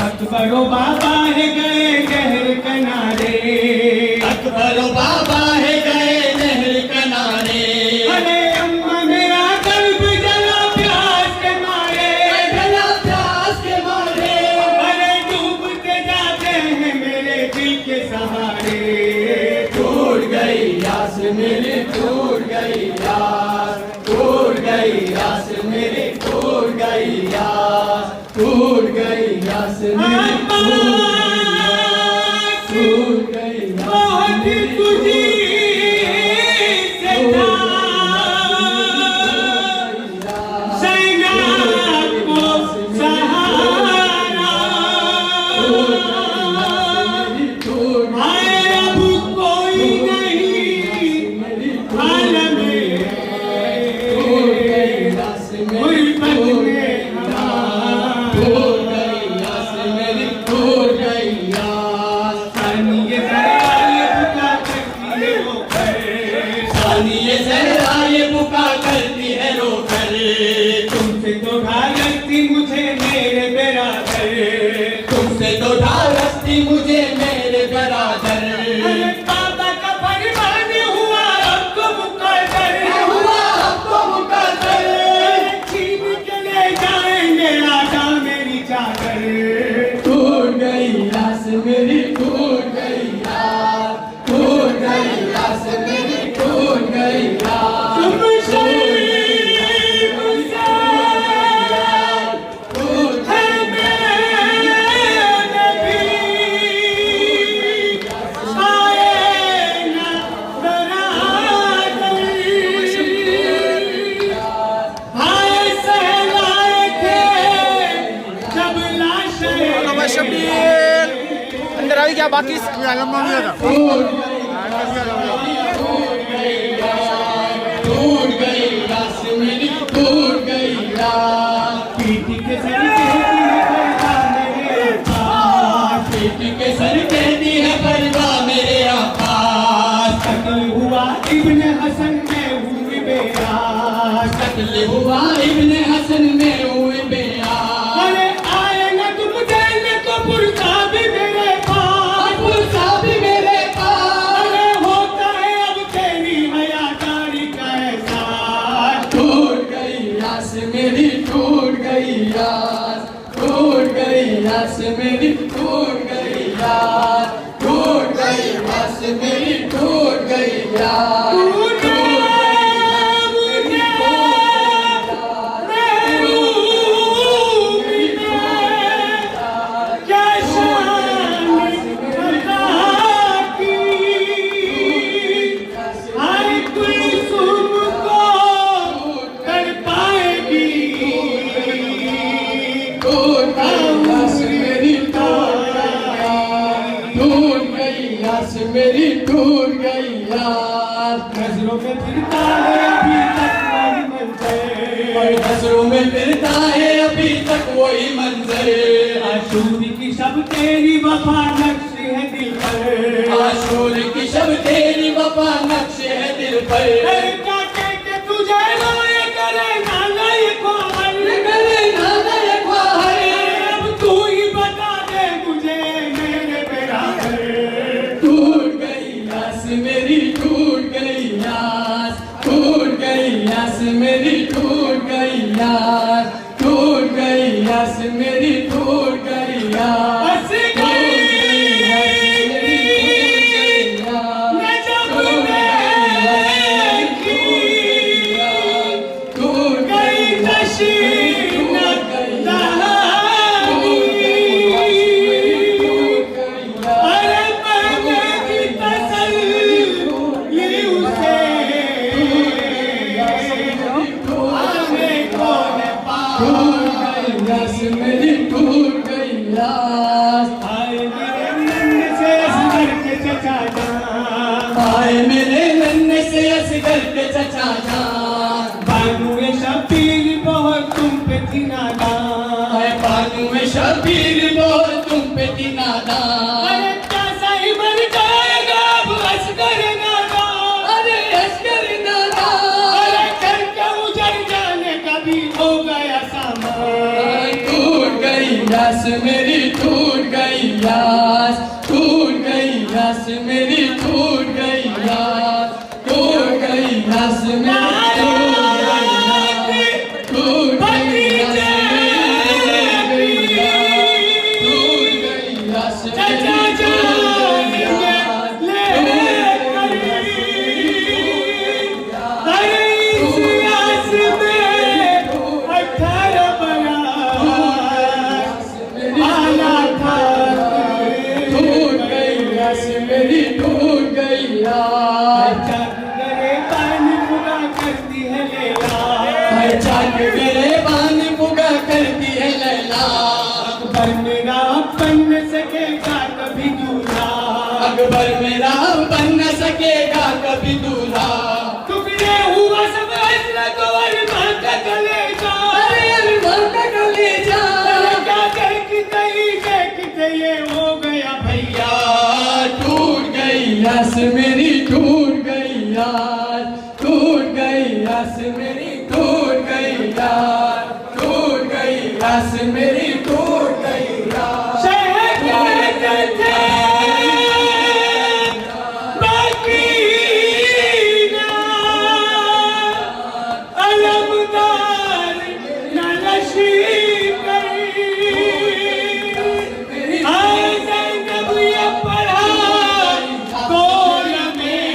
अकबरो बाबा है गए नहर किनारे, अकबरो बाबा है गए नहर किनारे। अरे अम्मा मेरा कल्ब जला प्यास के मारे, जला प्यास के मारे। अरे डूबते जाते हैं मेरे दिल के सहारे। टूट गई आस मेरी, टूट गई आस, टूट गई आस मेरी, टूट गई आस, टूट गई आस मेरी, टूट गई बहुत तुझी से था सैना को सहारा, आए अब कोई नहीं आलम में, गुर्बत में मुझे मेरे बराबर। बाबा का फरमान हुआ हमको मुकद्दर, हुआ हमको मुकद्दर। छीन के ले जाएंगे राजा मेरी चादर। टूट गई आस मेरी, टूट गई आस, टूट गई आस मेरी, टूट गई आस। अंदर आ क्या बाकी टूट गई आस मेरी, टूट गई आस। पीटी के सर पीटी के सर कहती है परवाह मेरे आकाश। कत्ल हुआ इब्ने हसन में हुई बेआस, कत्ल हुआ इब्ने हसन में हुई बेआस। अरे आए न तुम देने को पुरसा भी मेरे पास, पुरसा भी मेरे पास। अरे होता है अब तेरी हयादारी का एहसास। टूट गई आस मेरी, टूट गई आस, टूट गई आस मेरी, टूट गई आस, टूट गई आस मेरी, टूट गई आस। मेरी टूट गई यार। नजरों में फिरता है अभी तक वही मंजर, नजरों में फिरता है अभी तक वही मंजर। आशूर की शब तेरी वफा नक्श है दिल पर, आशूर की शब तेरी वफा नक्श है दिल पर। क्या कह के तुझे रोए करे नाना ये ख्वाहर, करे नाना ये ख्वाहर। अब तू ही बता दे मुझे मेरे बराबर। टूट गई आस मेरी, टूट गई आस, टूट गई आस मेरी, टूट गई आस, टूट गई आस मेरी, टूट गई आस। बस गई जान। बानू शबीर बहुत तुम पे थी नादान। है बानू शबीर बहुत तुम पे थी नादान। अरे कैसा ही मर जाएगा अब असगर नादान। अरे असगर नादान। अरे करके उजड़ जाने का भी हो गया सामान। टूट गई यास मेरी, टूट गई यास, टूट गई यास मेरी, टूट गई यास, टूट गई यास मेरी, टूट गई यास, टूट गई यास मेरी, मेरी टूट गई यार। पानी पूरा करती है लैला। चाक मेरे बान पुगा करती है लैला। अकबर मेरा बन न सकेगा कभी दूल्हा। अकबर मेरा बन न सकेगा कभी दूल्हा। टुकड़े हुआ सब हसरत और मां का कलेजा। अरे अरमान का कलेजा। अरे क्या देखते ये हो गया भैया। टूट गई यास मेरी, टूट गई यार, टूट गई यास मेरी, टूट गई यार, टूट गई यास मेरी, टूट गई यार। शहर कहते थे बाकी ना अलमदार न लश्कर। जैनब ये पढ़ा गोल में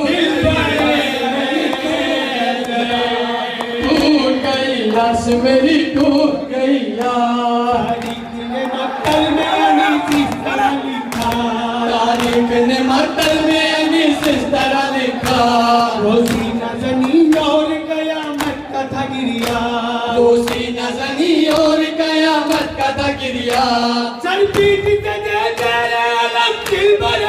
दिल टूट गई यास मेरी, टूट गई यार। तारीख ने मक्तल में अनीस इस तरह लिखा। तारीख ने मक्तल में अनीस इस तरह लिखा। रोजी न ज़मीन और कयामत का था गिरिया। दोषी न जनी और कयामत का था गिरिया। सर पीट के दे तेरे अलम दिल भर